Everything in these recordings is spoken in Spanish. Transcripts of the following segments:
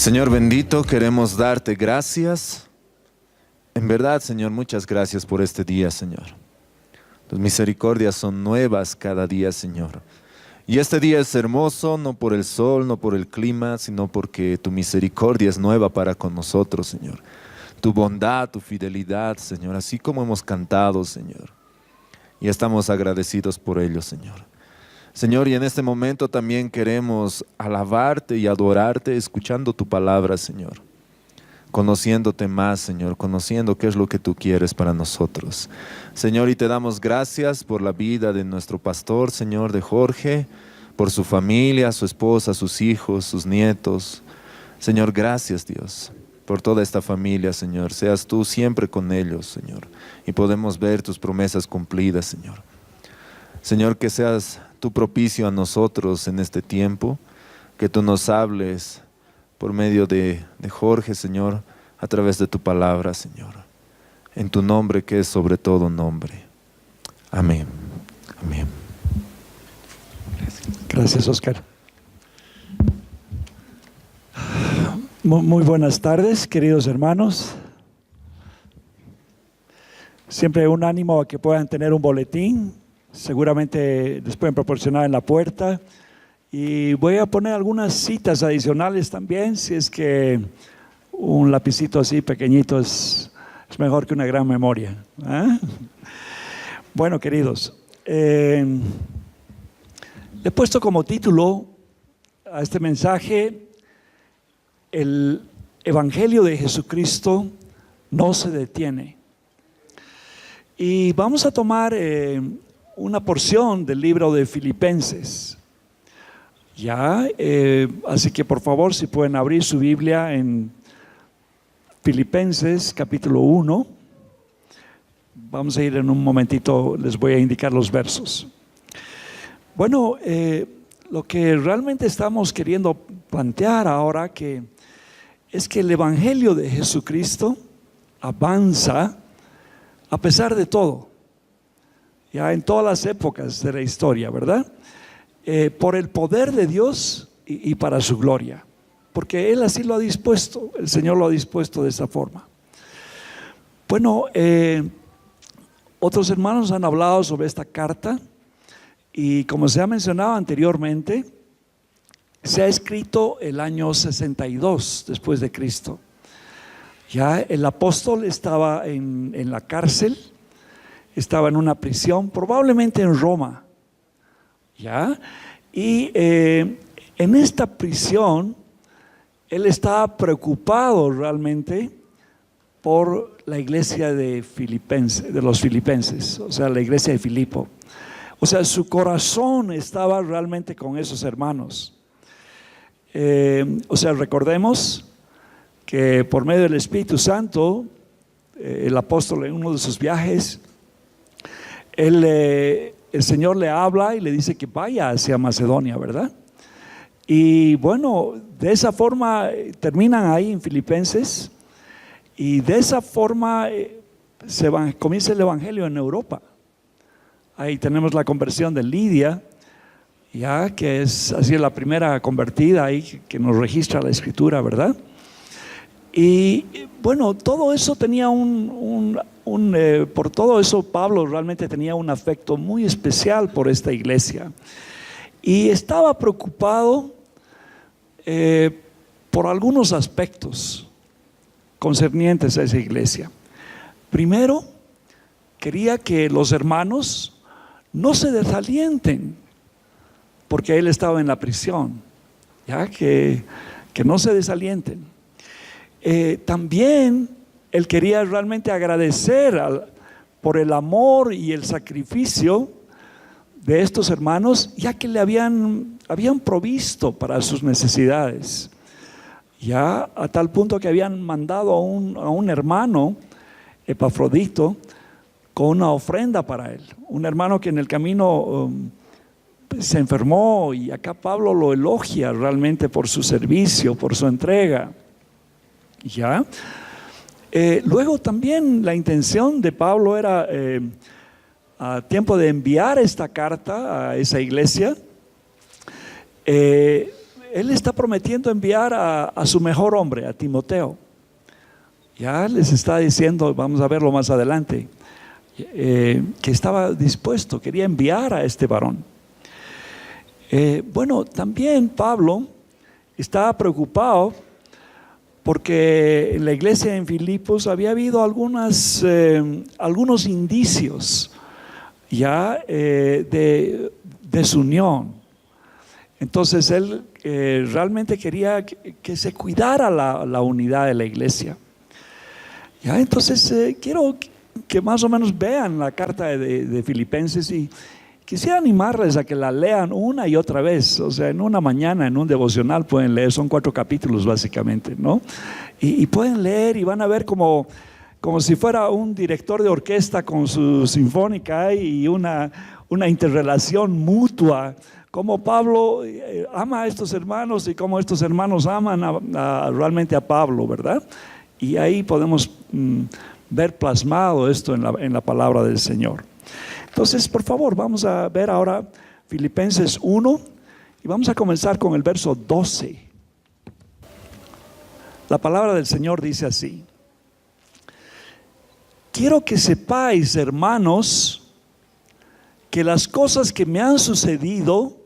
Señor bendito, queremos darte gracias. En verdad, Señor, muchas gracias por este día, Señor. Tus misericordias son nuevas cada día, Señor. Y este día es hermoso, no por el sol, no por el clima, sino porque tu misericordia es nueva para con nosotros, Señor. Tu bondad, tu fidelidad, Señor, así como hemos cantado, Señor. Y estamos agradecidos por ello, Señor. Señor, y en este momento también queremos alabarte y adorarte escuchando tu palabra, Señor. Conociéndote más, Señor, conociendo qué es lo que tú quieres para nosotros. Señor, y te damos gracias por la vida de nuestro pastor, Señor, de Jorge, por su familia, su esposa, sus hijos, sus nietos. Señor, gracias, Dios, por toda esta familia, Señor. Seas tú siempre con ellos, Señor, y podemos ver tus promesas cumplidas, Señor. Señor, que seas tú propicio a nosotros en este tiempo, que tú nos hables por medio de Jorge, Señor, a través de tu palabra, Señor, en tu nombre que es sobre todo nombre. Amén. Amén. Gracias, Oscar. Muy buenas tardes, queridos hermanos. Siempre un ánimo a que puedan tener un boletín. Seguramente les pueden proporcionar en la puerta. Y voy a poner algunas citas adicionales también, si es que un lapicito así pequeñito es mejor que una gran memoria. ¿Eh? Bueno, queridos, le he puesto como título a este mensaje: el Evangelio de Jesucristo no se detiene. Y vamos a tomar una porción del libro de Filipenses. Así que por favor, si pueden abrir su Biblia en Filipenses capítulo 1. Vamos a ir en un momentito, les voy a indicar los versos. Bueno, lo que realmente estamos queriendo plantear ahora es que el Evangelio de Jesucristo avanza a pesar de todo, ya en todas las épocas de la historia, ¿verdad? Por el poder de Dios y para su gloria, porque Él así lo ha dispuesto, el Señor lo ha dispuesto de esa forma. Bueno, otros hermanos han hablado sobre esta carta y, como se ha mencionado anteriormente, se ha escrito el año 62 después de Cristo. Ya el apóstol estaba en la cárcel, estaba en una prisión, probablemente en Roma. ¿Ya? Y en esta prisión él estaba preocupado realmente por la iglesia de los filipenses, o sea, la iglesia de Filipo. O sea, su corazón estaba realmente con esos hermanos. O sea, recordemos que por medio del Espíritu Santo, el apóstol en uno de sus viajes, el Señor le habla y le dice que vaya hacia Macedonia, ¿verdad? Y bueno, de esa forma terminan ahí en Filipenses, y de esa forma comienza el Evangelio en Europa. Ahí tenemos la conversión de Lidia, ya que es así la primera convertida ahí que nos registra la Escritura, ¿verdad? Y bueno, todo eso tenía por todo eso Pablo realmente tenía un afecto muy especial por esta iglesia, y estaba preocupado por algunos aspectos concernientes a esa iglesia. Primero, quería que los hermanos no se desalienten, porque él estaba en la prisión, ya que no se desalienten. También él quería realmente agradecer por el amor y el sacrificio de estos hermanos, ya que le habían provisto para sus necesidades, ya a tal punto que habían mandado a un hermano, Epafrodito, con una ofrenda para él. Un hermano que en el camino se enfermó, y acá Pablo lo elogia realmente por su servicio, por su entrega. ¿Ya? Luego también la intención de Pablo era a tiempo de enviar esta carta a esa iglesia, él está prometiendo enviar a su mejor hombre, a Timoteo. Ya les está diciendo, vamos a verlo más adelante, que estaba dispuesto, quería enviar a este varón. Bueno, también Pablo estaba preocupado porque en la iglesia en Filipos había habido algunos indicios ya de desunión. Entonces él realmente quería que se cuidara la unidad de la iglesia. Ya, entonces quiero que más o menos vean la carta de Filipenses y quisiera animarles a que la lean una y otra vez. O sea, en una mañana, en un devocional pueden leer, son 4 capítulos básicamente, ¿no? Y pueden leer y van a ver como si fuera un director de orquesta con su sinfónica y una interrelación mutua. Cómo Pablo ama a estos hermanos y cómo estos hermanos aman realmente a Pablo, ¿verdad? Y ahí podemos ver plasmado esto en la palabra del Señor. Entonces, por favor, vamos a ver ahora Filipenses 1 y vamos a comenzar con el verso 12. La palabra del Señor dice así: quiero que sepáis, hermanos, que las cosas que me han sucedido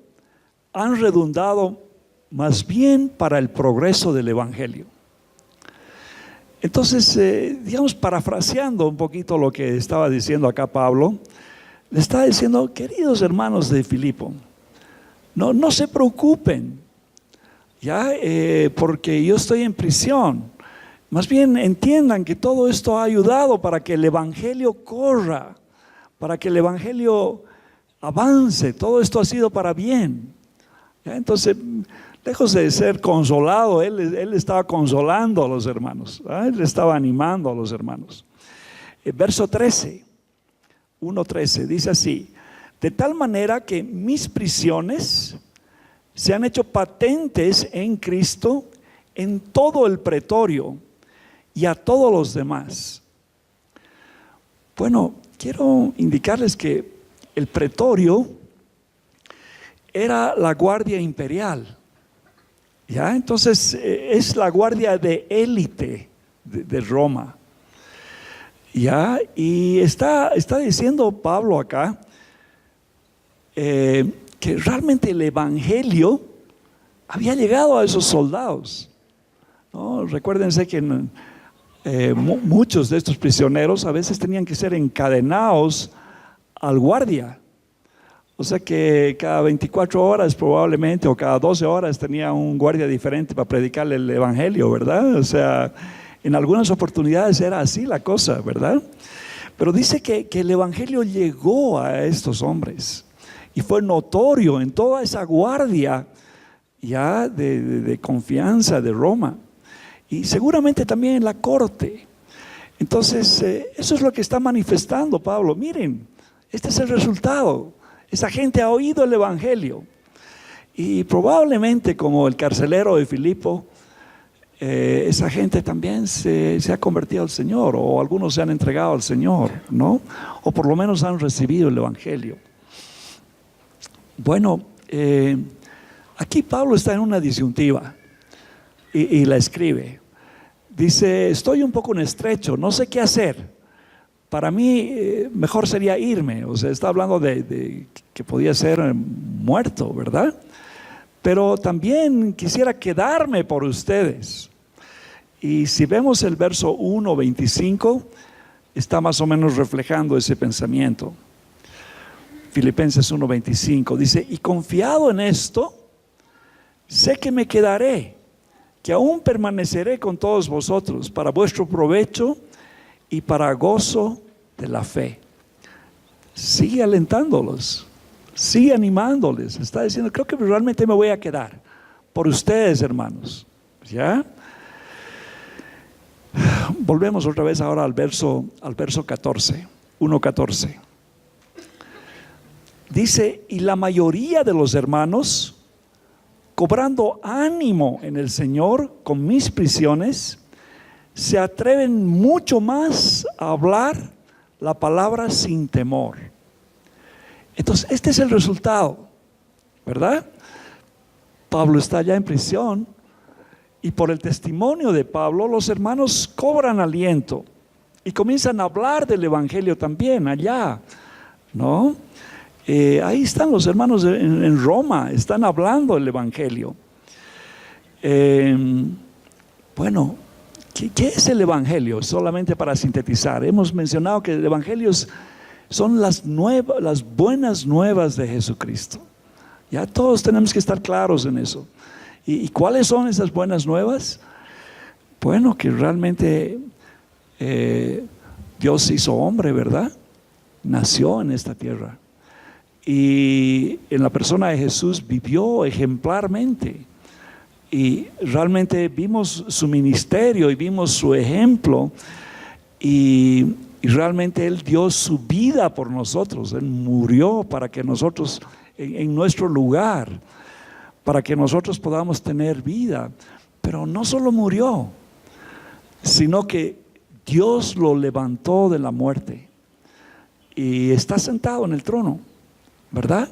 han redundado más bien para el progreso del Evangelio. Entonces, digamos, parafraseando un poquito lo que estaba diciendo acá Pablo, le está diciendo: queridos hermanos de Filipo, no se preocupen, ya, porque yo estoy en prisión. Más bien entiendan que todo esto ha ayudado para que el Evangelio corra, para que el Evangelio avance. Todo esto ha sido para bien. ¿Ya? Entonces, lejos de ser consolado, él estaba consolando a los hermanos, ¿eh? Él estaba animando a los hermanos. Verso 13, 1:13, dice así: de tal manera que mis prisiones se han hecho patentes en Cristo en todo el pretorio y a todos los demás. Bueno, quiero indicarles que el pretorio era la guardia imperial. ¿Ya? Entonces es la guardia de élite de Roma. ¿Ya? Y está diciendo Pablo acá que realmente el Evangelio había llegado a esos soldados, ¿no? Recuérdense que muchos de estos prisioneros a veces tenían que ser encadenados al guardia. O sea que cada 24 horas probablemente, o cada 12 horas tenía un guardia diferente para predicarle el Evangelio, ¿verdad? O sea, en algunas oportunidades era así la cosa, ¿verdad? Pero dice que el Evangelio llegó a estos hombres y fue notorio en toda esa guardia ya de confianza de Roma, y seguramente también en la corte. Entonces eso es lo que está manifestando Pablo. Miren, este es el resultado. Esa gente ha oído el Evangelio y probablemente, como el carcelero de Filipo, esa gente también se ha convertido al Señor, o algunos se han entregado al Señor, ¿no? O por lo menos han recibido el Evangelio. Bueno, aquí Pablo está en una disyuntiva y la escribe. Dice: estoy un poco en estrecho, no sé qué hacer. Para mí mejor sería irme. O sea, está hablando de que podía ser muerto, ¿verdad? Pero también quisiera quedarme por ustedes. Y si vemos el verso 1:25, está más o menos reflejando ese pensamiento. Filipenses 1:25 dice: y confiado en esto, sé que me quedaré, que aún permaneceré con todos vosotros para vuestro provecho y para gozo de la fe. Sigue alentándolos, sigue animándoles. Está diciendo: creo que realmente me voy a quedar por ustedes, hermanos. ¿Ya? Volvemos otra vez ahora al verso 14, 1:14. Dice: y la mayoría de los hermanos, cobrando ánimo en el Señor con mis prisiones, se atreven mucho más a hablar la palabra sin temor. Entonces, este es el resultado, ¿verdad? Pablo está ya en prisión y por el testimonio de Pablo los hermanos cobran aliento y comienzan a hablar del evangelio también allá, ¿no? Ahí están los hermanos en Roma, están hablando del evangelio. Bueno, ¿qué es el evangelio? Solamente para sintetizar, hemos mencionado que el evangelio son las buenas nuevas de Jesucristo. Ya todos tenemos que estar claros en eso. ¿Y cuáles son esas buenas nuevas? Bueno, que realmente Dios se hizo hombre, ¿verdad? Nació en esta tierra y en la persona de Jesús vivió ejemplarmente y realmente vimos su ministerio y vimos su ejemplo y realmente Él dio su vida por nosotros. Él murió para que nosotros, en nuestro lugar, para que nosotros podamos tener vida. Pero no solo murió, sino que Dios lo levantó de la muerte y está sentado en el trono, ¿verdad?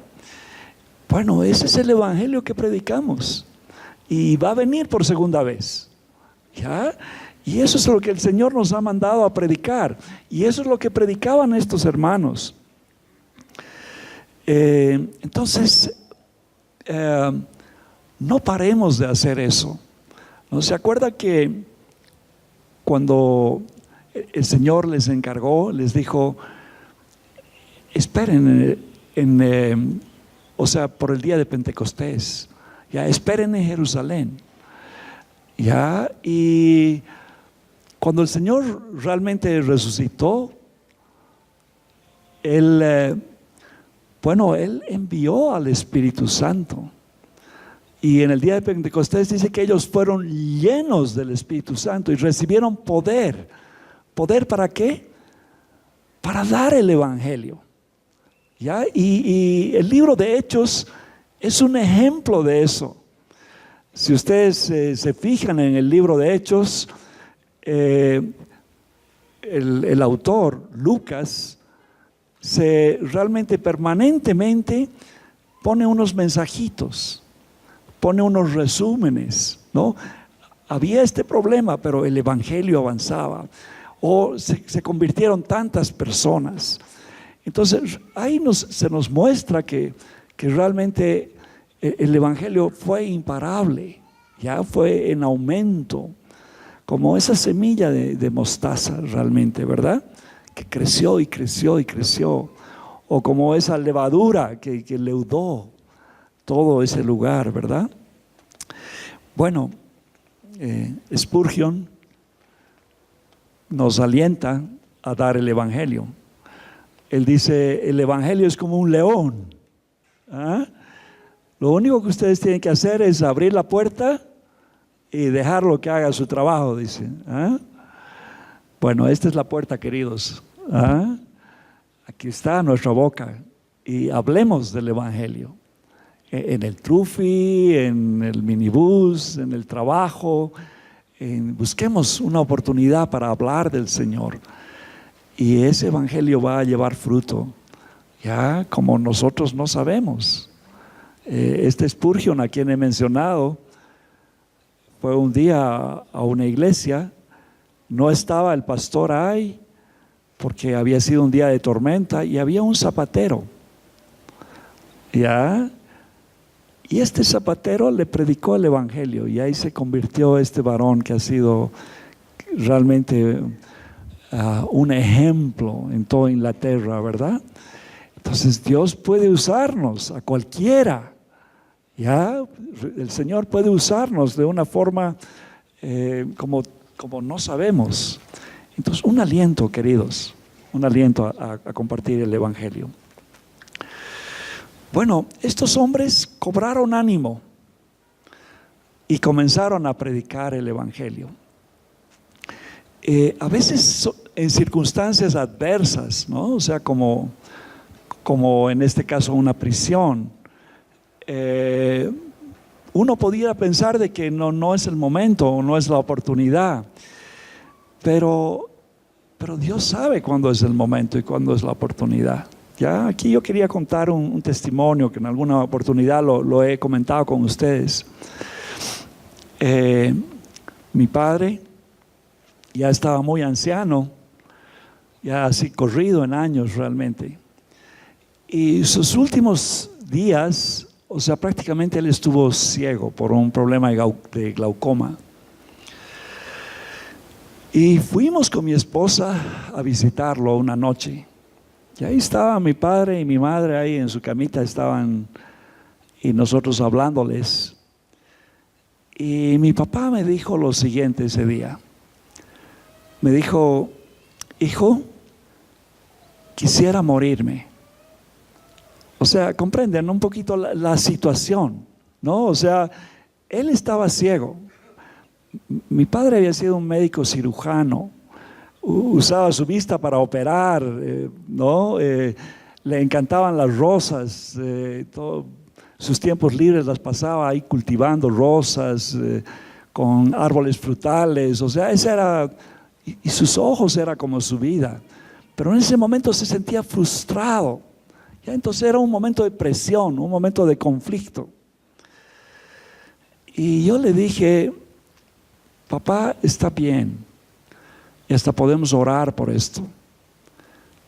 Bueno, ese es el evangelio que predicamos y va a venir por segunda vez, ¿ya? Y eso es lo que el Señor nos ha mandado a predicar y eso es lo que predicaban estos hermanos. Entonces, no paremos de hacer eso. ¿No se acuerda que cuando el Señor les encargó, les dijo, esperen o sea, por el día de Pentecostés, ya esperen en Jerusalén, ya? Y cuando el Señor realmente resucitó, Él envió al Espíritu Santo. Y en el día de Pentecostés dice que ellos fueron llenos del Espíritu Santo y recibieron poder. ¿Poder para qué? Para dar el evangelio, ¿ya? Y el libro de Hechos es un ejemplo de eso. Si ustedes se fijan en el libro de Hechos, el autor, Lucas, realmente permanentemente pone unos mensajitos, pone unos resúmenes, ¿no? Había este problema, pero el evangelio avanzaba, o se convirtieron tantas personas. Entonces ahí se nos muestra que realmente el evangelio fue imparable, ya fue en aumento, como esa semilla de mostaza realmente, ¿verdad? Que creció y creció y creció, o como esa levadura que leudó todo ese lugar, ¿verdad? Bueno, Spurgeon nos alienta a dar el evangelio. Él dice, el evangelio es como un león, ¿ah? Lo único que ustedes tienen que hacer es abrir la puerta y dejarlo que haga su trabajo, dice, ¿ah? Bueno, esta es la puerta, queridos, ¿ah? Aquí está nuestra boca y hablemos del evangelio. En el trufi, en el minibús, en el trabajo, busquemos una oportunidad para hablar del Señor y ese evangelio va a llevar fruto, ya como nosotros no sabemos. Este Spurgeon, a quien he mencionado, fue un día a una iglesia, no estaba el pastor ahí porque había sido un día de tormenta y había un zapatero, ya. Y este zapatero le predicó el evangelio y ahí se convirtió este varón que ha sido realmente un ejemplo en toda Inglaterra, ¿verdad? Entonces Dios puede usarnos a cualquiera, ¿ya? El Señor puede usarnos de una forma como no sabemos. Entonces un aliento, queridos, un aliento a compartir el evangelio. Bueno, estos hombres cobraron ánimo y comenzaron a predicar el evangelio. A veces en circunstancias adversas, ¿no? O sea, como en este caso una prisión, uno podría pensar de que no es el momento o no es la oportunidad, pero Dios sabe cuándo es el momento y cuándo es la oportunidad, Ya aquí yo quería contar un testimonio que en alguna oportunidad lo he comentado con ustedes. Mi padre ya estaba muy anciano, ya así corrido en años realmente. Y sus últimos días, o sea, prácticamente él estuvo ciego por un problema de glaucoma. Y fuimos con mi esposa a visitarlo una noche. Y ahí estaba mi padre y mi madre ahí en su camita estaban y nosotros hablándoles. Y mi papá me dijo lo siguiente ese día. Me dijo, hijo, quisiera morirme. O sea, comprenden un poquito la situación, ¿no? O sea, él estaba ciego. Mi padre había sido un médico cirujano, usaba su vista para operar, ¿no? Le encantaban las rosas, sus tiempos libres las pasaba ahí cultivando rosas, con árboles frutales, o sea, ese era, y sus ojos era como su vida. Pero en ese momento se sentía frustrado. Ya, entonces era un momento de presión, un momento de conflicto. Y yo le dije, papá, está bien, y hasta podemos orar por esto,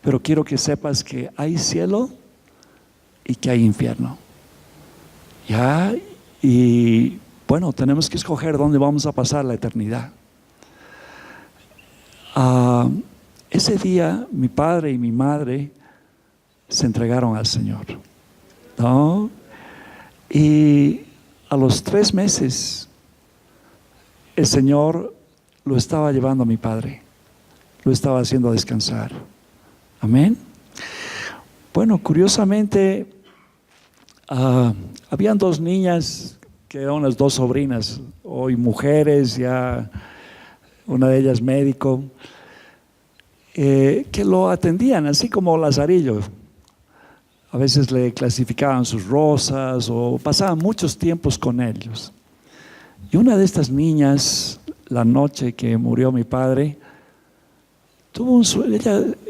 pero quiero que sepas que hay cielo y que hay infierno. Ya, y bueno, tenemos que escoger dónde vamos a pasar la eternidad. Ese día mi padre y mi madre se entregaron al Señor, ¿no? Y a los 3 meses el Señor lo estaba llevando a mi padre, lo estaba haciendo descansar. Amén. Bueno, curiosamente habían 2 niñas que eran unas 2 sobrinas, hoy mujeres, ya una de ellas médico, que lo atendían así como Lazarillo. A veces le clasificaban sus rosas o pasaban muchos tiempos con ellos. Y una de estas niñas, la noche que murió mi padre, tuvo un sueño,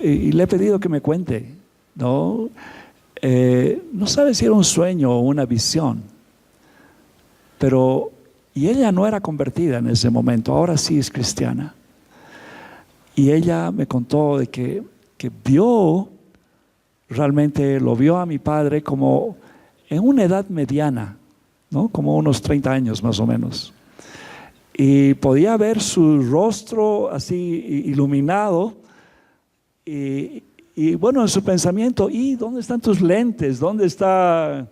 y le he pedido que me cuente, ¿no? No sabe si era un sueño o una visión, pero, y ella no era convertida en ese momento, ahora sí es cristiana. Y ella me contó de que vio, realmente lo vio a mi padre como en una edad mediana, ¿no? Como unos 30 años más o menos. Y podía ver su rostro así iluminado y bueno, en su pensamiento, ¿y dónde están tus lentes? ¿Dónde está?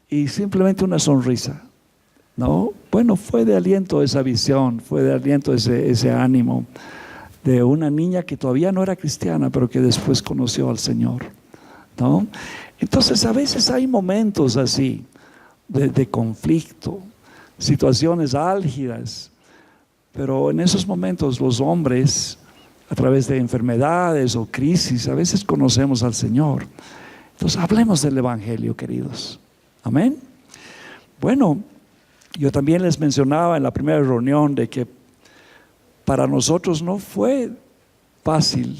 Y simplemente una sonrisa, ¿no? Bueno, fue de aliento esa visión, fue de aliento ese ánimo de una niña que todavía no era cristiana, pero que después conoció al Señor, ¿no? Entonces a veces hay momentos así de conflicto, situaciones álgidas, pero en esos momentos los hombres, a través de enfermedades o crisis, a veces conocemos al Señor. Entonces hablemos del Evangelio, queridos. Amén. Bueno, yo también les mencionaba en la primera reunión de que para nosotros no fue fácil.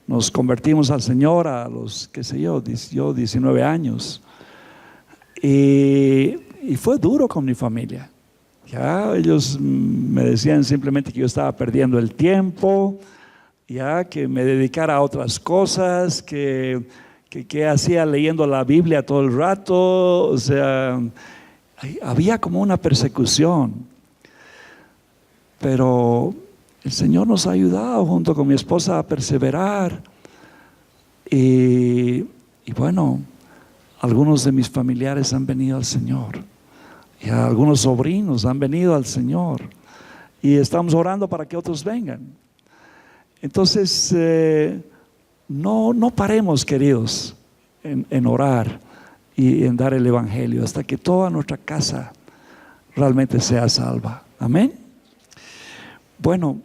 Nos convertimos al Señor a los, qué sé yo, 19 años. Y fue duro con mi familia. Ya ellos me decían simplemente que yo estaba perdiendo el tiempo, ya que me dedicara a otras cosas, que hacía leyendo la Biblia todo el rato. O sea, había como una persecución. Pero el Señor nos ha ayudado junto con mi esposa a perseverar. Y bueno, algunos de mis familiares han venido al Señor. Y algunos sobrinos han venido al Señor. Y estamos orando para que otros vengan. Entonces, no paremos, queridos, en orar y en dar el Evangelio hasta que toda nuestra casa realmente sea salva. Amén. Bueno,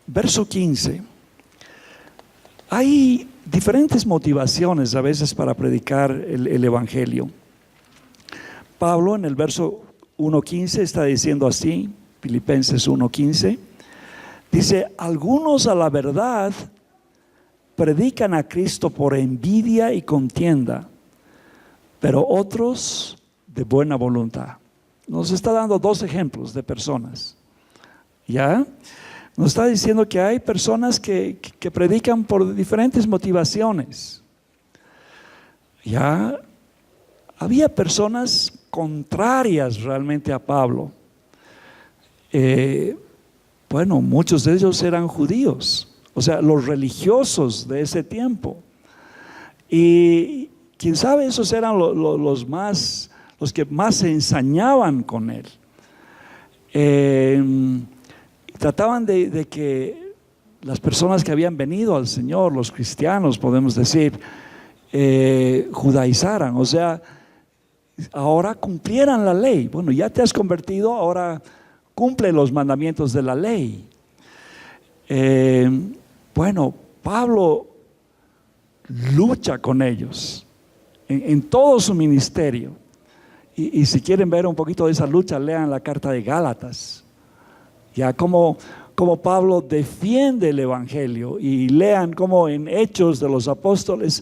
verso 15. Hay diferentes motivaciones a veces para predicar el Evangelio. Pablo en el verso 1:15 está diciendo así, Filipenses 1:15, dice: algunos a la verdad predican a Cristo por envidia y contienda, pero otros de buena voluntad. Nos está dando dos ejemplos de personas. ¿Ya? Nos está diciendo que hay personas que predican por diferentes motivaciones. ¿Ya? Había personas contrarias realmente a Pablo. Bueno, muchos de ellos eran judíos, o sea, los religiosos de ese tiempo. Y quién sabe, esos eran los que más se ensañaban con él. Trataban de que las personas que habían venido al Señor, los cristianos, podemos decir, judaizaran, o sea, ahora cumplieran la ley. Bueno, ya te has convertido, ahora cumple los mandamientos de la ley. Bueno, Pablo lucha con ellos en todo su ministerio. Y si quieren ver un poquito de esa lucha, lean la carta de Gálatas. Ya como Pablo defiende el evangelio, y lean como en Hechos de los Apóstoles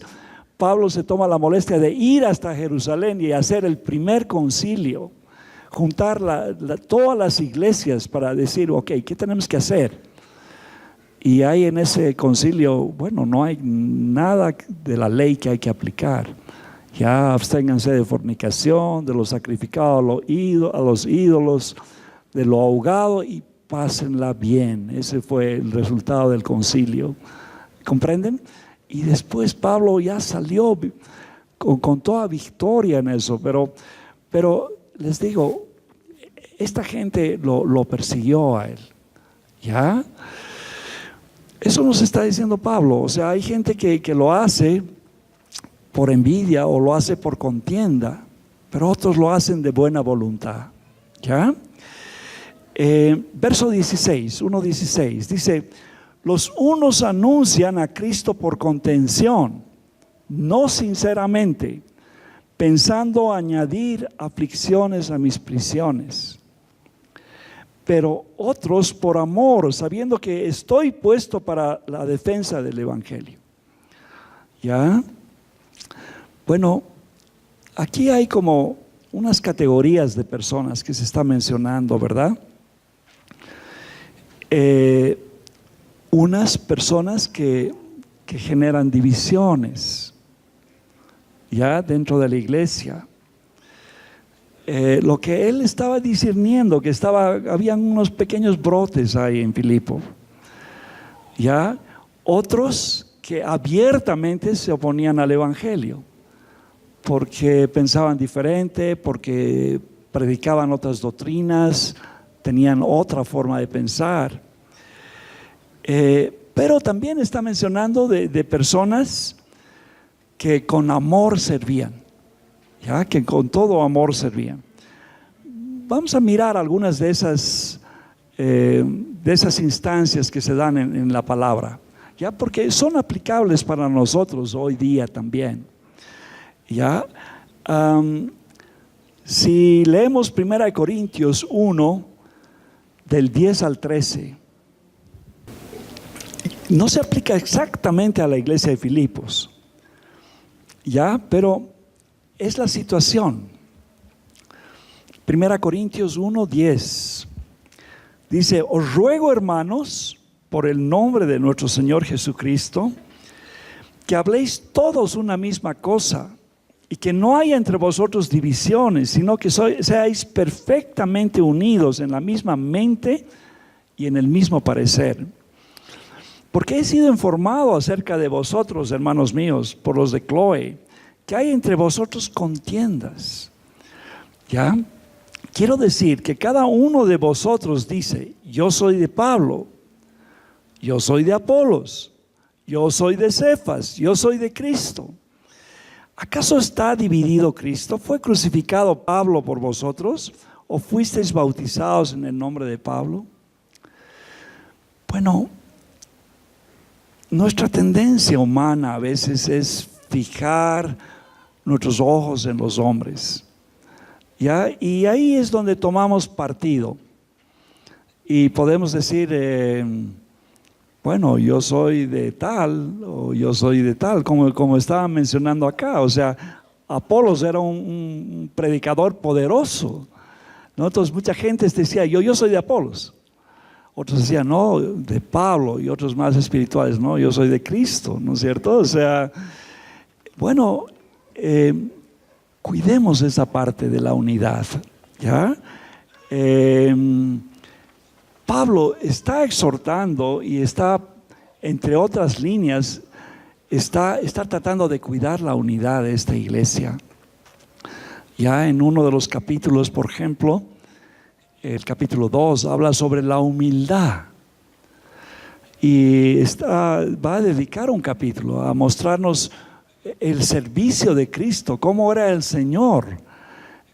Pablo se toma la molestia de ir hasta Jerusalén y hacer el primer concilio, juntar todas las iglesias para decir, ok, ¿qué tenemos que hacer? Y hay en ese concilio, bueno, no hay nada de la ley que hay que aplicar. Ya absténganse de fornicación, de lo sacrificado a los ídolos, de lo ahogado, y pásenla bien. Ese fue el resultado del concilio. ¿Comprenden? Y después Pablo ya salió con toda victoria en eso, pero les digo, esta gente lo persiguió a él. ¿Ya? Eso nos está diciendo Pablo. O sea, hay gente que lo hace por envidia o lo hace por contienda, pero otros lo hacen de buena voluntad. ¿Ya? Verso 16, 1:16, dice: los unos anuncian a Cristo por contención, no sinceramente, pensando añadir aflicciones a mis prisiones. Pero otros por amor, sabiendo que estoy puesto para la defensa del evangelio. ¿Ya? Bueno, aquí hay como unas categorías de personas que se está mencionando, ¿verdad? Unas personas que generan divisiones, ya dentro de la iglesia. Lo que él estaba discerniendo, que habían unos pequeños brotes ahí en Filipo. Ya, otros que abiertamente se oponían al evangelio, porque pensaban diferente, porque predicaban otras doctrinas, tenían otra forma de pensar. Pero también está mencionando de personas que con amor servían, ya que con todo amor servían. Vamos a mirar algunas de esas instancias que se dan en la palabra, ya, porque son aplicables para nosotros hoy día también. Ya, si leemos 1 Corintios 1 del 10 al 13, no se aplica exactamente a la iglesia de Filipos, ya, pero es la situación. 1 Corintios 1:10 dice: os ruego, hermanos, por el nombre de nuestro Señor Jesucristo, que habléis todos una misma cosa, y que no haya entre vosotros divisiones, sino que seáis perfectamente unidos en la misma mente y en el mismo parecer. Porque he sido informado acerca de vosotros, hermanos míos, por los de Chloe, que hay entre vosotros contiendas. ¿Ya? Quiero decir que cada uno de vosotros dice: yo soy de Pablo, yo soy de Apolos, yo soy de Cefas, yo soy de Cristo. ¿Acaso está dividido Cristo? ¿Fue crucificado Pablo por vosotros? ¿O fuisteis bautizados en el nombre de Pablo? Bueno, nuestra tendencia humana a veces es fijar nuestros ojos en los hombres, ¿ya? Y ahí es donde tomamos partido y podemos decir, bueno, yo soy de tal, o yo soy de tal, como estaban mencionando acá. O sea, Apolos era un predicador poderoso, ¿no? Entonces mucha gente decía, yo soy de Apolos. Otros decían, no, de Pablo, y otros más espirituales, no, yo soy de Cristo, ¿no es cierto? O sea, bueno, cuidemos esa parte de la unidad, ¿ya? Pablo está exhortando y está, entre otras líneas, está tratando de cuidar la unidad de esta iglesia. Ya en uno de los capítulos, por ejemplo, el capítulo 2 habla sobre la humildad, y va a dedicar un capítulo a mostrarnos el servicio de Cristo, cómo era el Señor,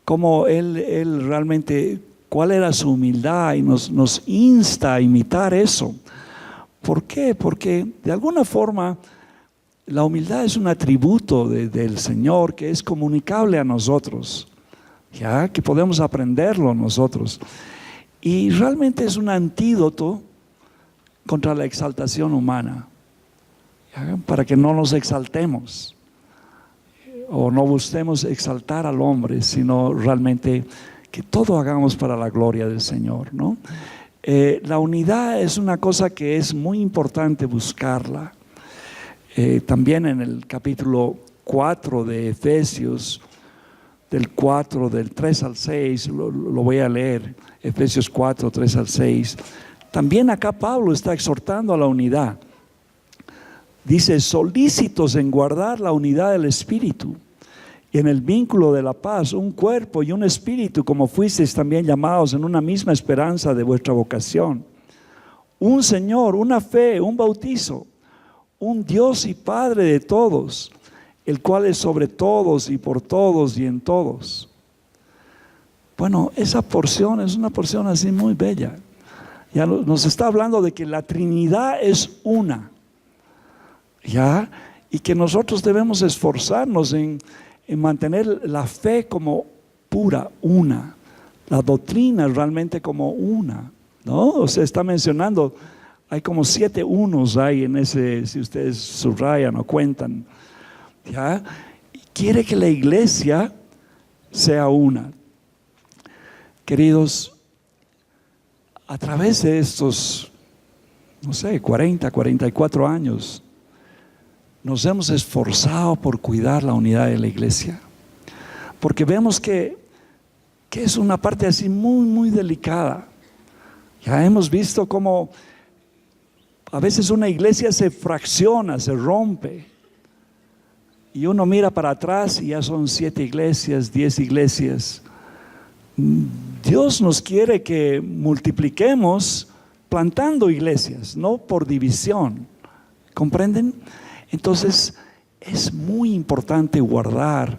cómo Él realmente, cuál era su humildad, y nos insta a imitar eso. ¿Por qué? Porque de alguna forma la humildad es un atributo del Señor que es comunicable a nosotros, ya que podemos aprenderlo nosotros, y realmente es un antídoto contra la exaltación humana, ¿ya? Para que no nos exaltemos o no busquemos exaltar al hombre, sino realmente que todo hagamos para la gloria del Señor, ¿no? La unidad es una cosa que es muy importante buscarla. También en el capítulo 4 de Efesios, del 3 al 6, lo voy a leer, Efesios 4, 3 al 6. También acá Pablo está exhortando a la unidad. Dice, solícitos en guardar la unidad del Espíritu, y en el vínculo de la paz, un cuerpo y un espíritu, como fuisteis también llamados en una misma esperanza de vuestra vocación. Un Señor, una fe, un bautizo, un Dios y Padre de todos, el cual es sobre todos y por todos y en todos. Bueno, esa porción es una porción así muy bella. Ya nos está hablando de que la Trinidad es una, ¿ya? Y que nosotros debemos esforzarnos en mantener la fe como pura, una, la doctrina realmente como una, ¿no? O sea, está mencionando, hay como 7 unos ahí en ese, si ustedes subrayan o cuentan, ¿ya? Y quiere que la iglesia sea una. Queridos, a través de estos, no sé, 44 años, nos hemos esforzado por cuidar la unidad de la iglesia, porque vemos que es una parte así muy, muy delicada. Ya hemos visto cómo a veces una iglesia se fracciona, se rompe, y uno mira para atrás y ya son 7 iglesias, 10 iglesias. Dios nos quiere que multipliquemos plantando iglesias, no por división. ¿Comprenden? Entonces es muy importante guardar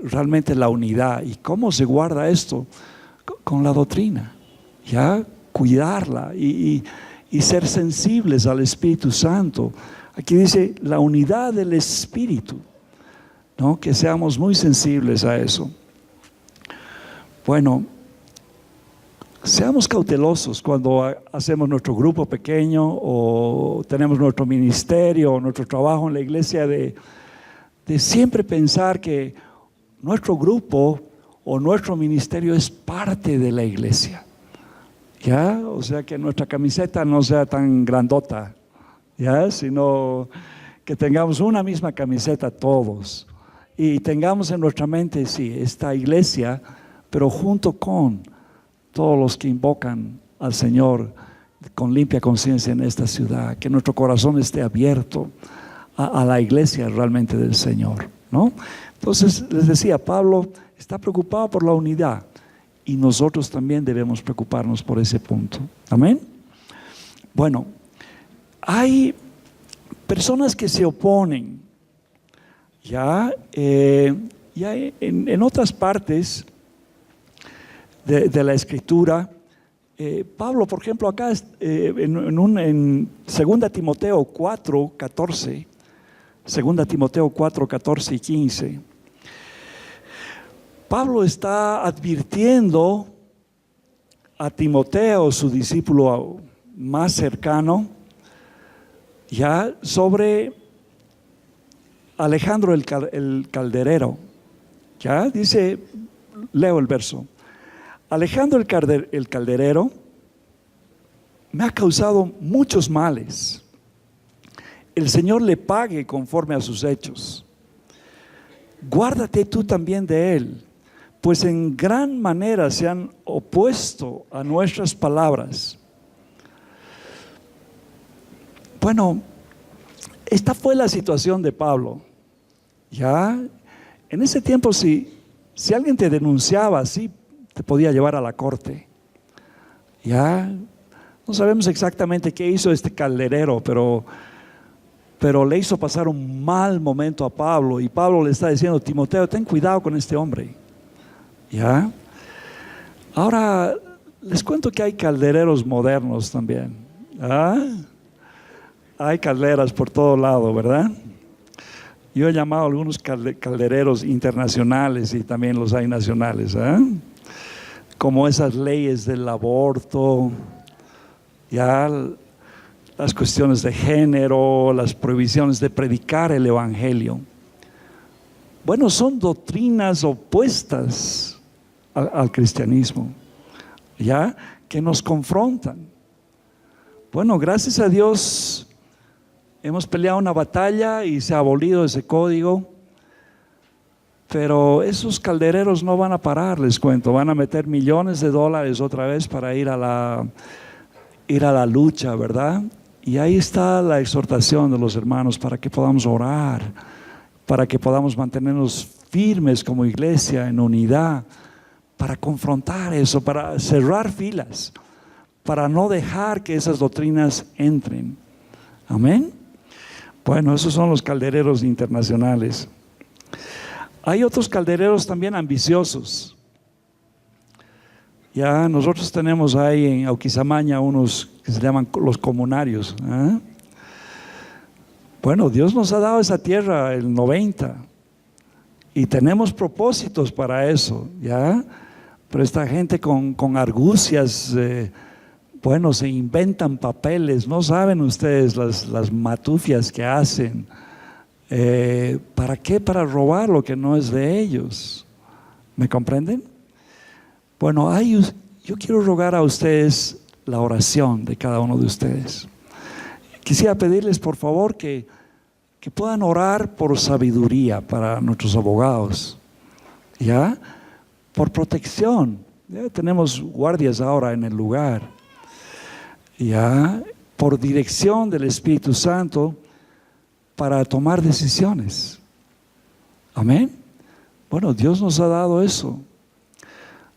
realmente la unidad. ¿Y cómo se guarda esto? Con la doctrina, ¿ya? Cuidarla y ser sensibles al Espíritu Santo. Aquí dice la unidad del Espíritu, ¿no? Que seamos muy sensibles a eso. Bueno, seamos cautelosos cuando hacemos nuestro grupo pequeño o tenemos nuestro ministerio o nuestro trabajo en la iglesia, de siempre pensar que nuestro grupo o nuestro ministerio es parte de la iglesia, ¿ya? O sea, que nuestra camiseta no sea tan grandota, ¿ya? Sino que tengamos una misma camiseta todos y tengamos en nuestra mente, sí, esta iglesia, pero junto con todos los que invocan al Señor con limpia conciencia en esta ciudad, que nuestro corazón esté abierto a la iglesia realmente del Señor, ¿no? Entonces les decía, Pablo está preocupado por la unidad, y nosotros también debemos preocuparnos por ese punto. Amén. Bueno, hay personas que se oponen, ya en otras partes de la Escritura. Pablo, por ejemplo, acá en 2 Timoteo 4, 14, 2 Timoteo 4, 14 y 15, Pablo está advirtiendo a Timoteo, su discípulo más cercano, ya sobre Alejandro el calderero. Ya dice, leo el verso. Alejandro el calderero me ha causado muchos males. El Señor le pague conforme a sus hechos. Guárdate tú también de él, pues en gran manera se han opuesto a nuestras palabras. Bueno, esta fue la situación de Pablo. Ya, en ese tiempo si alguien te denunciaba, sí te podía llevar a la corte. Ya, no sabemos exactamente qué hizo este calderero, pero le hizo pasar un mal momento a Pablo, y Pablo le está diciendo: Timoteo, ten cuidado con este hombre. ¿Ya? Ahora les cuento que hay caldereros modernos también. ¿Ah? Hay calderas por todo lado, ¿verdad? Yo he llamado a algunos caldereros internacionales, y también los hay nacionales, ¿eh? Como esas leyes del aborto, ya las cuestiones de género, las prohibiciones de predicar el evangelio. Bueno, son doctrinas opuestas al cristianismo, ya, que nos confrontan. Bueno, gracias a Dios hemos peleado una batalla y se ha abolido ese código, pero esos caldereros no van a parar, les cuento. Van a meter millones de dólares otra vez para ir a la lucha, ¿verdad? Y ahí está la exhortación de los hermanos para que podamos orar, para que podamos mantenernos firmes como iglesia en unidad, para confrontar eso, para cerrar filas, para no dejar que esas doctrinas entren. Amén. Bueno, esos son los caldereros internacionales. Hay otros caldereros también ambiciosos. Ya nosotros tenemos ahí en Auquisamaña unos que se llaman los comunarios, ¿eh? Bueno, Dios nos ha dado esa tierra el 90 y tenemos propósitos para eso, ¿ya? Pero esta gente con argucias, bueno, se inventan papeles. No saben ustedes las matufias que hacen. ¿Para qué? Para robar lo que no es de ellos. ¿Me comprenden? Bueno, yo quiero rogar a ustedes la oración de cada uno de ustedes. Quisiera pedirles por favor que puedan orar por sabiduría para nuestros abogados, ¿ya? Por protección. Ya tenemos guardias ahora en el lugar, ¿ya? Por dirección del Espíritu Santo para tomar decisiones. Amén. Bueno, Dios nos ha dado eso.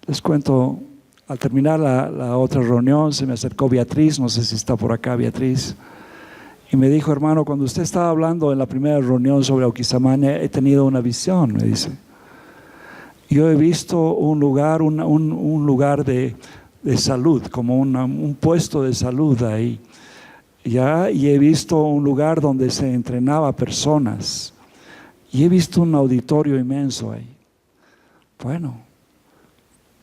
Les cuento, al terminar la otra reunión se me acercó Beatriz, no sé si está por acá Beatriz, y me dijo: hermano, cuando usted estaba hablando en la primera reunión sobre Auquisamaña, he tenido una visión, me dice. Yo he visto un lugar, un lugar de salud, como un puesto de salud ahí, ¿ya? Y he visto un lugar donde se entrenaba personas, y he visto un auditorio inmenso ahí. Bueno,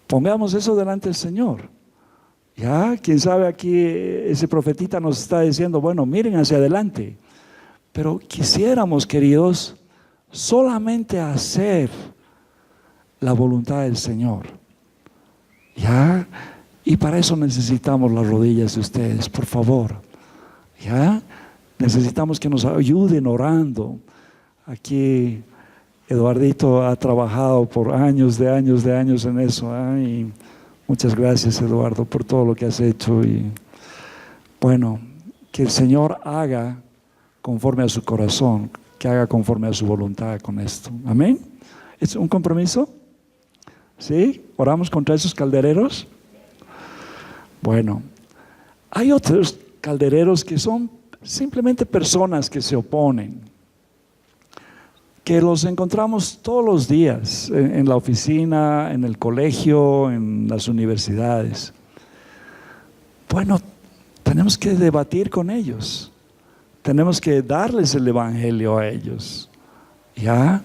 pongamos eso delante del Señor. Ya, quién sabe, aquí ese profetita nos está diciendo: bueno, miren hacia adelante. Pero quisiéramos, queridos, solamente hacer la voluntad del Señor. Ya, y para eso necesitamos las rodillas de ustedes, por favor. Ya, necesitamos que nos ayuden orando. Aquí Eduardito ha trabajado por años en eso, ¿eh? Y muchas gracias, Eduardo, por todo lo que has hecho. Y bueno, que el Señor haga conforme a su corazón, que haga conforme a su voluntad con esto. Amén. ¿Es un compromiso? ¿Sí? ¿Oramos contra esos caldereros? Bueno, hay otros caldereros que son simplemente personas que se oponen, que los encontramos todos los días en la oficina, en el colegio, en las universidades. Bueno, tenemos que debatir con ellos, tenemos que darles el evangelio a ellos, ¿ya?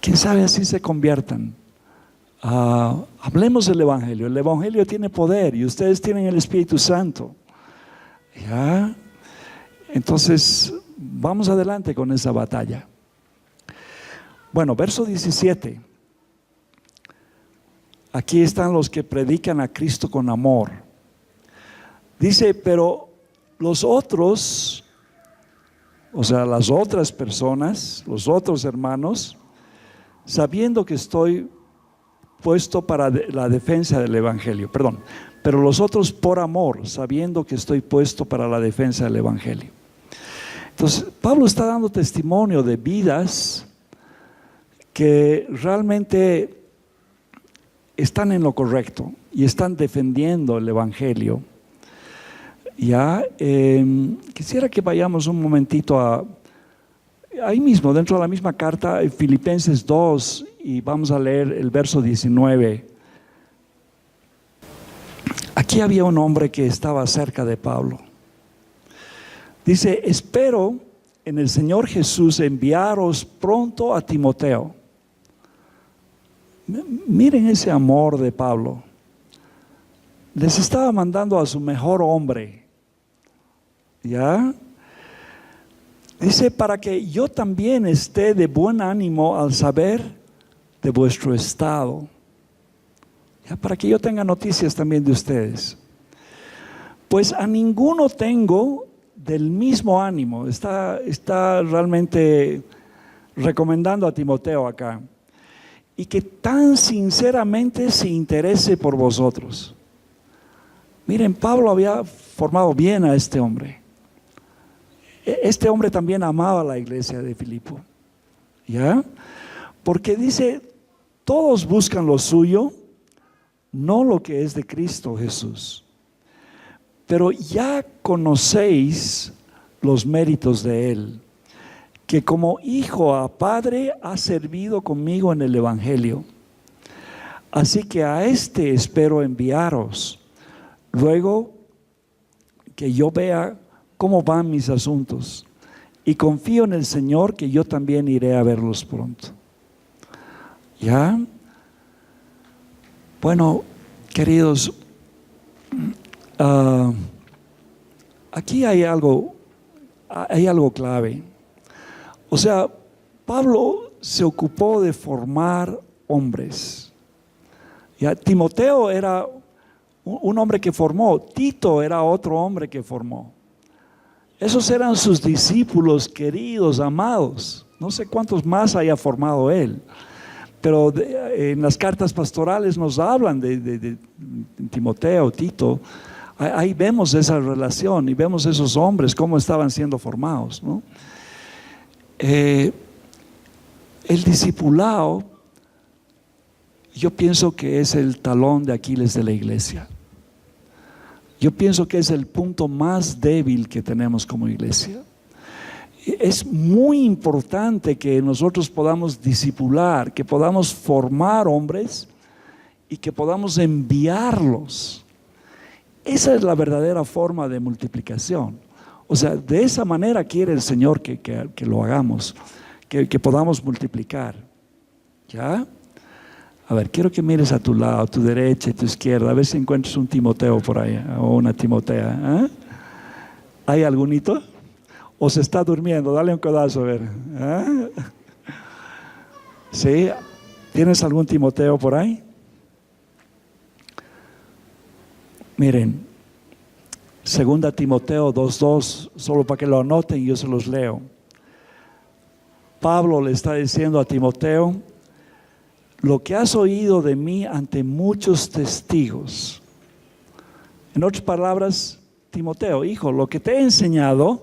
¿Quién sabe así se conviertan? Hablemos del evangelio. El evangelio tiene poder y ustedes tienen el Espíritu Santo. ¿Ya? Entonces, vamos adelante con esa batalla. Bueno, verso 17. Aquí están los que predican a Cristo con amor. Dice, pero los otros, o sea, las otras personas, los otros hermanos, sabiendo que estoy puesto para la defensa del Evangelio, perdón, pero los otros por amor, sabiendo que estoy puesto para la defensa del Evangelio. Entonces, Pablo está dando testimonio de vidas que realmente están en lo correcto y están defendiendo el Evangelio. Ya, quisiera que vayamos un momentito ahí mismo, dentro de la misma carta, Filipenses 2, y vamos a leer el verso 19. Aquí había un hombre que estaba cerca de Pablo. Dice, espero en el Señor Jesús enviaros pronto a Timoteo. Miren ese amor de Pablo. Les estaba mandando a su mejor hombre. ¿Ya? Dice, para que yo también esté de buen ánimo al saber de vuestro estado. ¿Ya? Para que yo tenga noticias también de ustedes. Pues a ninguno tengo del mismo ánimo. Está realmente recomendando a Timoteo acá. Y que tan sinceramente se interese por vosotros. Miren, Pablo había formado bien a este hombre. Este hombre también amaba a la iglesia de Filipo. ¿Ya? Porque dice, todos buscan lo suyo, no lo que es de Cristo Jesús. Pero ya conocéis los méritos de Él, que como hijo a padre ha servido conmigo en el Evangelio. Así que a este espero enviaros, luego que yo vea cómo van mis asuntos, y confío en el Señor que yo también iré a verlos pronto. ¿Ya? Bueno, queridos, aquí hay algo clave. O sea, Pablo se ocupó de formar hombres. ¿Ya? Timoteo era un hombre que formó. Tito era otro hombre que formó. Esos eran sus discípulos queridos, amados. No sé cuántos más haya formado él. Pero en las cartas pastorales nos hablan de Timoteo, Tito. Ahí vemos esa relación y vemos esos hombres cómo estaban siendo formados, ¿no? El discipulado, yo pienso que es el talón de Aquiles de la iglesia. Yo pienso que es el punto más débil que tenemos como iglesia. Es muy importante que nosotros podamos discipular, que podamos formar hombres y que podamos enviarlos. Esa es la verdadera forma de multiplicación. O sea, de esa manera quiere el Señor que lo hagamos, que podamos multiplicar. ¿Ya? A ver, quiero que mires a tu lado, a tu derecha y a tu izquierda, a ver si encuentras un Timoteo por ahí, o una Timotea. ¿Eh? ¿Hay algunito? ¿O se está durmiendo? Dale un codazo, a ver. ¿Eh? ¿Sí? ¿Tienes algún Timoteo por ahí? Miren, 2 Timoteo 2:2, solo para que lo anoten y yo se los leo. Pablo le está diciendo a Timoteo, lo que has oído de mí ante muchos testigos. En otras palabras, Timoteo, hijo, lo que te he enseñado,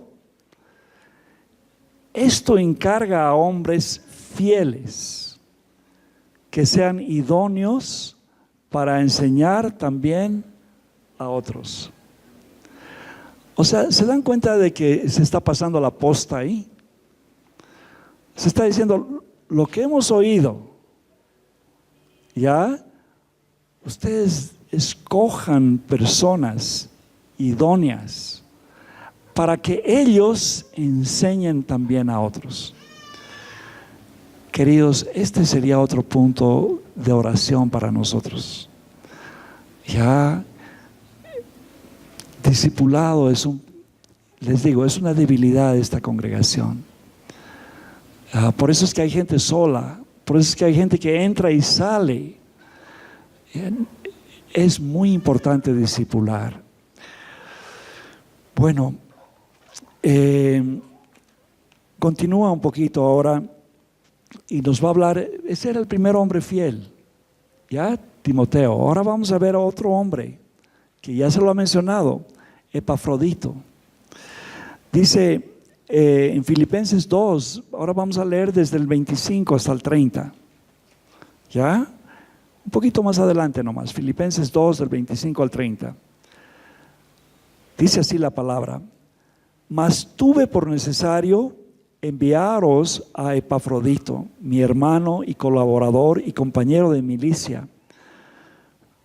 esto encarga a hombres fieles, que sean idóneos para enseñar también a otros. O sea, ¿se dan cuenta de que se está pasando la posta ahí? Se está diciendo, lo que hemos oído, ¿ya? Ustedes escojan personas idóneas para que ellos enseñen también a otros. Queridos, este sería otro punto de oración para nosotros. Ya, discipulado es les digo, es una debilidad de esta congregación. Por eso es que hay gente sola, por eso es que hay gente que entra y sale. Es muy importante discipular. Bueno, continúa un poquito ahora y nos va a hablar. Ese era el primer hombre fiel, ¿ya? Timoteo. Ahora vamos a ver a otro hombre que ya se lo ha mencionado, Epafrodito. Dice en Filipenses 2, ahora vamos a leer desde el 25 hasta el 30, ¿ya? Un poquito más adelante nomás, Filipenses 2 del 25 al 30. Dice así la palabra: mas tuve por necesario enviaros a Epafrodito, mi hermano y colaborador y compañero de milicia.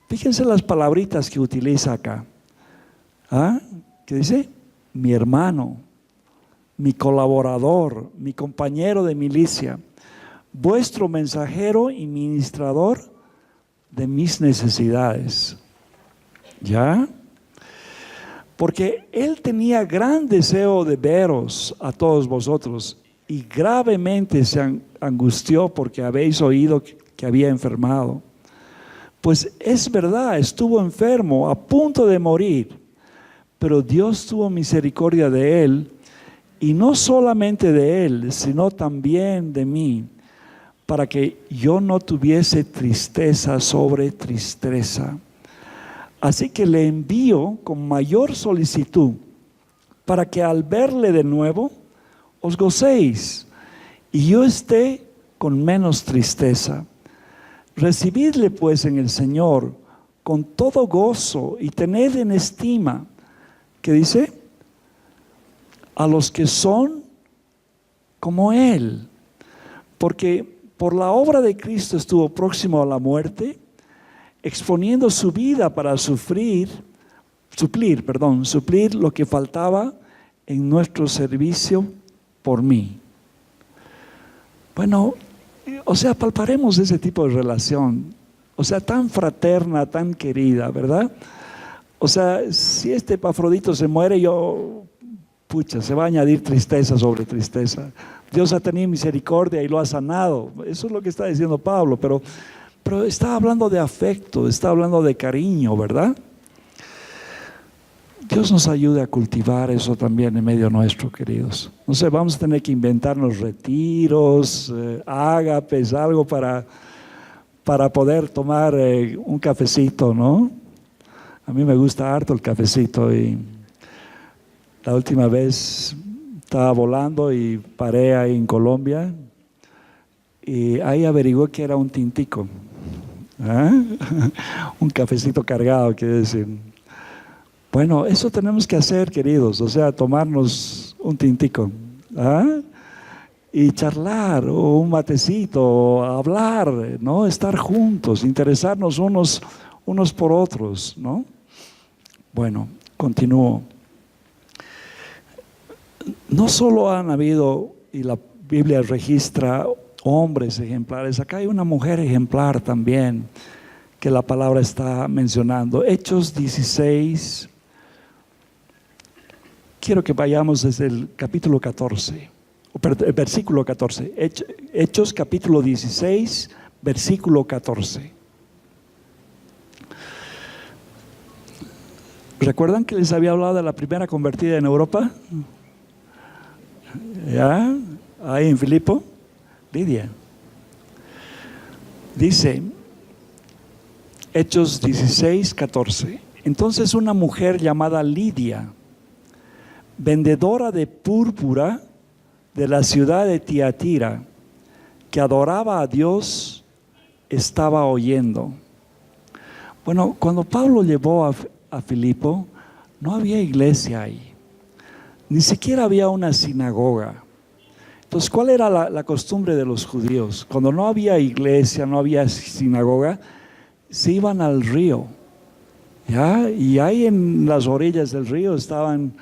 Fíjense las palabritas que utiliza acá. ¿Qué dice? Mi hermano, mi colaborador, mi compañero de milicia, vuestro mensajero y ministrador de mis necesidades. ¿Ya? Porque él tenía gran deseo de veros a todos vosotros y gravemente se angustió porque habéis oído que había enfermado. Pues es verdad, estuvo enfermo, a punto de morir, pero Dios tuvo misericordia de él, y no solamente de él, sino también de mí, para que yo no tuviese tristeza sobre tristeza. Así que le envío con mayor solicitud, para que al verle de nuevo os gocéis y yo esté con menos tristeza. Recibidle pues en el Señor con todo gozo y tened en estima, ¿qué dice? A los que son como Él, porque por la obra de Cristo estuvo próximo a la muerte, exponiendo su vida para suplir lo que faltaba en nuestro servicio por mí. Bueno, o sea, palparemos ese tipo de relación, o sea, tan fraterna, tan querida, ¿verdad? O sea, si este Epafrodito se muere, se va a añadir tristeza sobre tristeza. Dios ha tenido misericordia y lo ha sanado. Eso es lo que está diciendo Pablo, pero está hablando de afecto, está hablando de cariño, ¿verdad? Dios nos ayude a cultivar eso también en medio nuestro, queridos. No sé, vamos a tener que inventarnos retiros, ágapes, algo para poder tomar un cafecito, ¿no? A mí me gusta harto el cafecito, y la última vez estaba volando y paré ahí en Colombia y ahí averigué que era un tintico. Un cafecito cargado, quiere decir. Bueno, eso tenemos que hacer, queridos, o sea, tomarnos un tintico y charlar, o un matecito, o hablar, ¿no? Estar juntos, interesarnos unos por otros, ¿no? Bueno, continúo. No solo han habido, y la Biblia registra hombres ejemplares, acá hay una mujer ejemplar también que la palabra está mencionando. Hechos 16, quiero que vayamos desde el capítulo 14, el versículo 14. Hechos capítulo 16, versículo 14. ¿Recuerdan que les había hablado de la primera convertida en Europa? ¿Ya? Ahí en Filipo, Lidia. Dice, Hechos 16, 14. Entonces una mujer llamada Lidia, vendedora de púrpura de la ciudad de Tiatira, que adoraba a Dios, estaba oyendo. Bueno, cuando Pablo llevó a Filipo, no había iglesia ahí. Ni siquiera había una sinagoga. Entonces, ¿cuál era la costumbre de los judíos? Cuando no había iglesia, no había sinagoga, se iban al río, ¿ya? Y ahí en las orillas del río estaban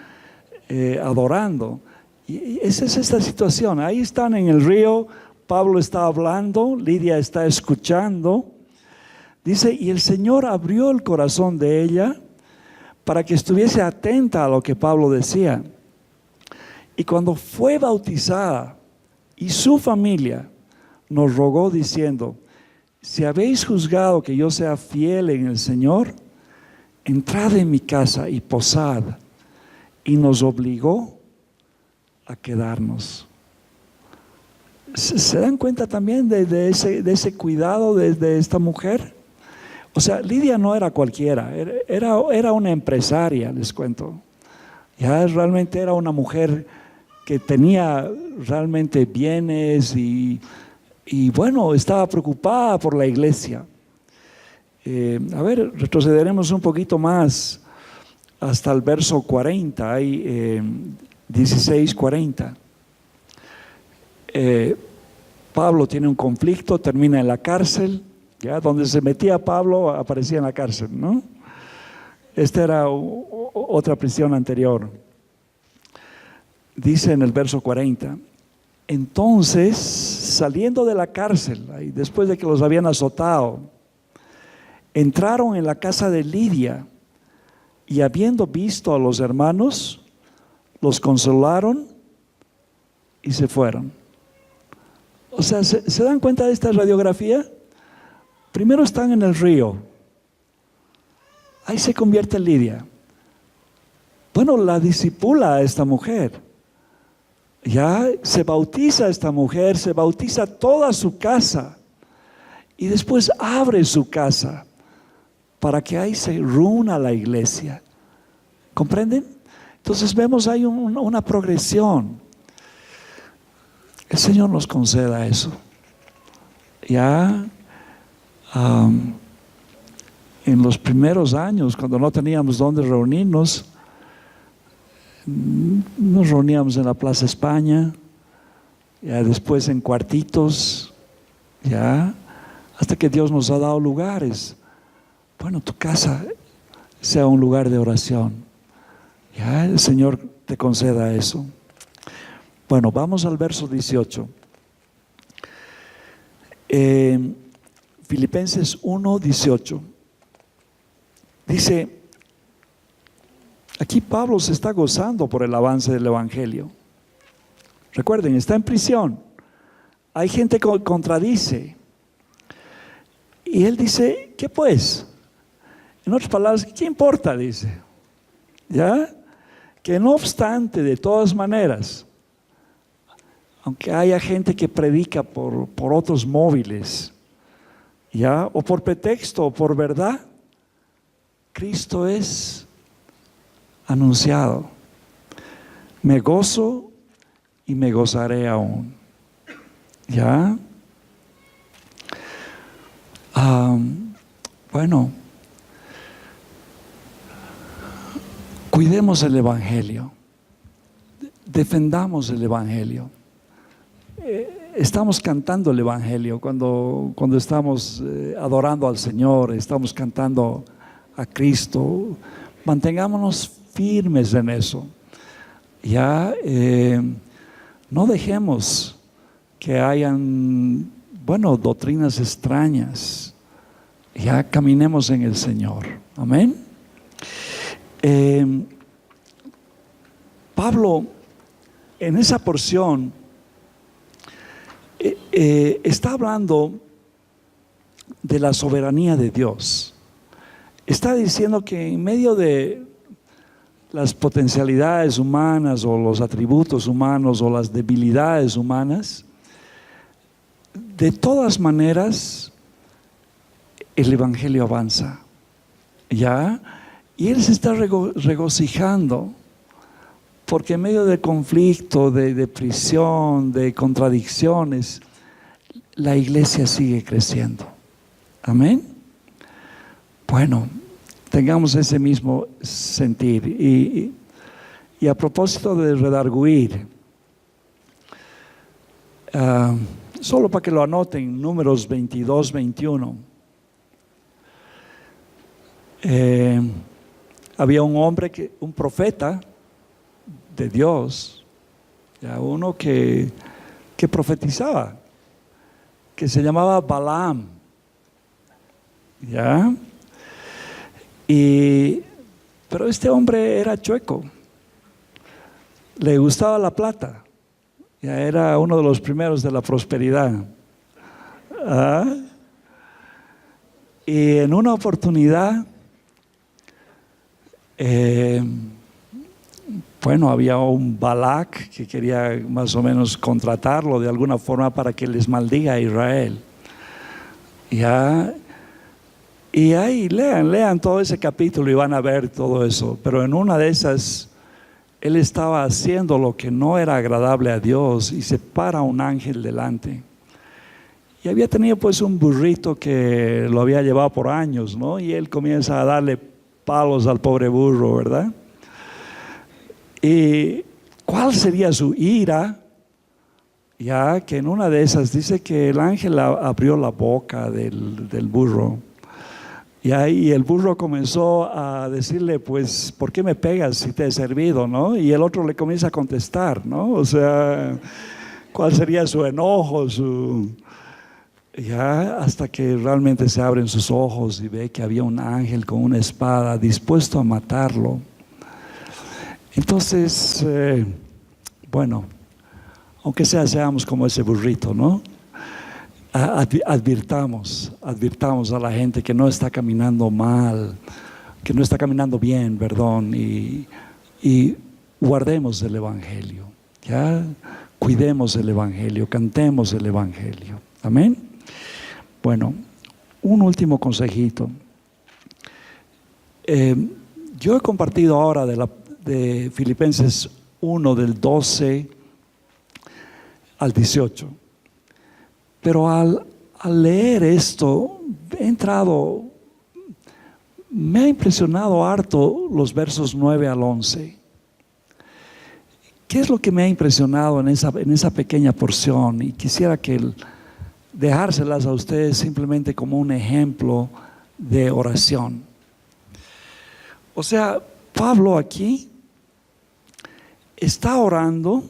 adorando. Y esa es esta situación. Ahí están en el río, Pablo está hablando, Lidia está escuchando. Dice, y el Señor abrió el corazón de ella para que estuviese atenta a lo que Pablo decía. Y cuando fue bautizada y su familia nos rogó diciendo: si habéis juzgado que yo sea fiel en el Señor, entrad en mi casa y posad. Y nos obligó a quedarnos. ¿Se dan cuenta también de ese cuidado de esta mujer? O sea, Lidia no era cualquiera, era una empresaria, les cuento. Ya realmente era una mujer que tenía realmente bienes y bueno, estaba preocupada por la iglesia. A ver, retrocederemos un poquito más hasta el verso 40, hay 16:40. Pablo tiene un conflicto, termina en la cárcel. Ya, donde se metía Pablo aparecía en la cárcel, ¿no? Esta era otra prisión anterior. Dice en el verso 40: entonces, saliendo de la cárcel, y después de que los habían azotado, entraron en la casa de Lidia, y habiendo visto a los hermanos, los consolaron y se fueron. O sea, ¿se dan cuenta de esta radiografía? Primero están en el río. Ahí se convierte en Lidia. Bueno, la discipula a esta mujer. Ya se bautiza a esta mujer, se bautiza toda su casa. Y después abre su casa para que ahí se reúna la iglesia. ¿Comprenden? Entonces vemos ahí una progresión. El Señor nos conceda eso. Ya en los primeros años, cuando no teníamos dónde reunirnos, nos reuníamos en la Plaza España, ya después en cuartitos, ya hasta que Dios nos ha dado lugares. Bueno, tu casa sea un lugar de oración. Ya el Señor te conceda eso. Bueno, vamos al verso 18. Filipenses 1:18. Dice, aquí Pablo se está gozando por el avance del evangelio. Recuerden, está en prisión. Hay gente que contradice. Y él dice, ¿qué pues? En otras palabras, ¿qué importa? Dice. ¿Ya? Que no obstante, de todas maneras, aunque haya gente que predica por otros móviles, ¿ya? O por pretexto o por verdad, Cristo es anunciado. Me gozo y me gozaré aún. ¿Ya? Bueno, cuidemos el evangelio, defendamos el evangelio. Estamos cantando el evangelio cuando estamos adorando al Señor, estamos cantando a Cristo. Mantengámonos firmes en eso. Ya no dejemos que hayan, doctrinas extrañas. Ya caminemos en el Señor. Amén. Pablo, en esa porción, está hablando de la soberanía de Dios. Está diciendo que en medio de las potencialidades humanas o los atributos humanos o las debilidades humanas, de todas maneras el evangelio avanza, ¿ya? Y él se está regocijando porque en medio de conflicto, de prisión, de contradicciones, la iglesia sigue creciendo. Amén. Bueno, tengamos ese mismo sentir. Y a propósito de redarguir, solo para que lo anoten, Números 22-21. Había un hombre, un profeta de Dios, ya uno que profetizaba, que se llamaba Balaam, ya. Pero este hombre era chueco. le gustaba la plata. Ya era uno de los primeros de la prosperidad. ¿Ah? Y en una oportunidad, bueno, había un Balac que quería más o menos contratarlo de alguna forma para que les maldiga a Israel. ¿Ya? Y ahí lean todo ese capítulo y van a ver todo eso. Pero en una de esas, él estaba haciendo lo que no era agradable a Dios y se para un ángel delante. Y había tenido pues un burrito que lo había llevado por años, ¿no? Y él comienza a darle palos al pobre burro, ¿verdad? ¿Y cuál sería su ira? Ya que en una de esas dice que el ángel abrió la boca del burro. Y el burro comenzó a decirle, pues, ¿por qué me pegas si te he servido, no? Y el otro le comienza a contestar, ¿no? O sea, ¿cuál sería su enojo, ya hasta que realmente se abren sus ojos y ve que había un ángel con una espada dispuesto a matarlo. Entonces, bueno, aunque seamos como ese burrito, ¿no? Advirtamos a la gente que no está caminando mal, que no está caminando bien, perdón, y guardemos el Evangelio, ¿ya? Cuidemos el Evangelio, cantemos el Evangelio. Amén. Bueno, un último consejito. Yo he compartido ahora de Filipenses 1 del 12 al 18. Pero al leer esto, me ha impresionado harto los versos 9 al 11. ¿Qué es lo que me ha impresionado en esa pequeña porción? Y quisiera dejárselas a ustedes simplemente como un ejemplo de oración. O sea, Pablo aquí está orando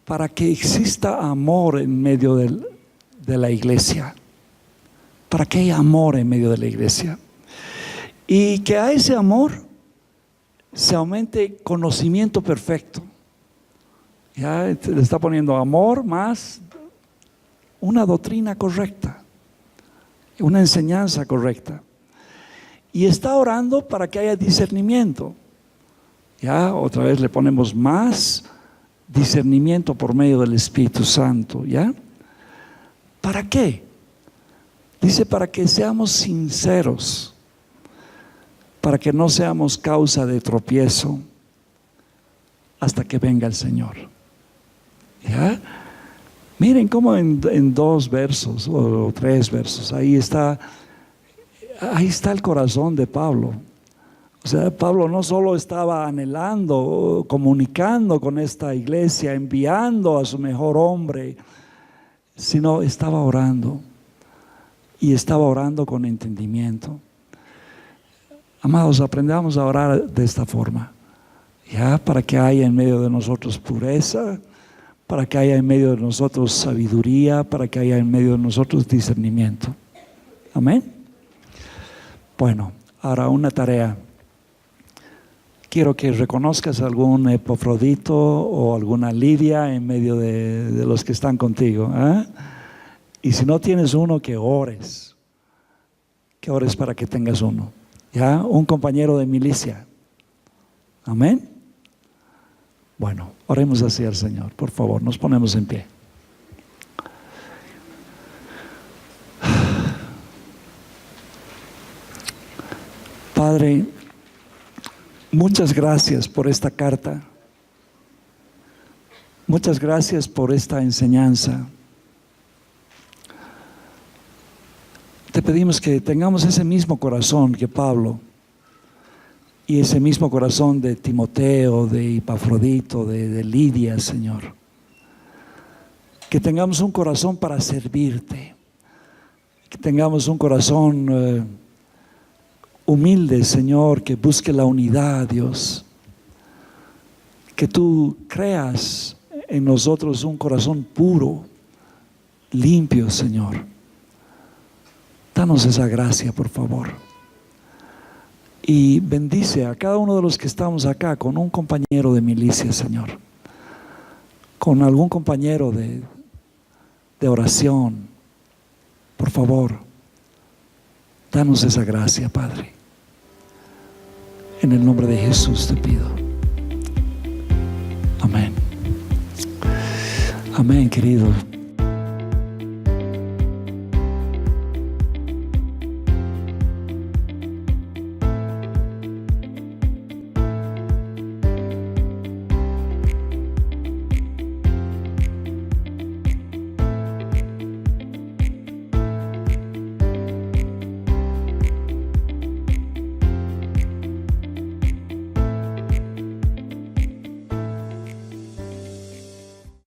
para que exista amor en medio de la iglesia, para que haya amor en medio de la iglesia, y que a ese amor se aumente conocimiento perfecto. Ya le está poniendo amor más una doctrina correcta, una enseñanza correcta, y está orando para que haya discernimiento. Ya otra vez le ponemos más discernimiento por medio del Espíritu Santo, ¿ya? ¿Para qué? Dice, para que seamos sinceros, para que no seamos causa de tropiezo hasta que venga el Señor. ¿Ya? Miren cómo en 2 versos o 3 versos, ahí está el corazón de Pablo. O sea, Pablo no solo estaba anhelando, comunicando con esta iglesia, enviando a su mejor hombre, sino estaba orando, y estaba orando con entendimiento. Amados, aprendamos a orar de esta forma, ya, para que haya en medio de nosotros pureza, para que haya en medio de nosotros sabiduría, para que haya en medio de nosotros discernimiento. Amén. Bueno, ahora una tarea. Quiero que reconozcas algún Epafrodito o alguna Lidia en medio de los que están contigo, ¿eh? Y si no tienes uno, que ores para que tengas uno, ¿ya? Un compañero de milicia. Amén. Bueno, oremos así al Señor, por favor, nos ponemos en pie. Padre, muchas gracias por esta carta. Muchas gracias por esta enseñanza. Te pedimos que tengamos ese mismo corazón que Pablo, y ese mismo corazón de Timoteo, de Epafrodito, de Lidia, Señor. Que tengamos un corazón para servirte. Que tengamos un corazón humilde, Señor, que busque la unidad, Dios. Que tú creas en nosotros un corazón puro, limpio, Señor. Danos esa gracia, por favor. y bendice a cada uno de los que estamos acá con un compañero de milicia, Señor, con algún compañero de oración. Por favor, danos esa gracia, Padre. En el nombre de Jesús te pido. Amén. Amén, querido.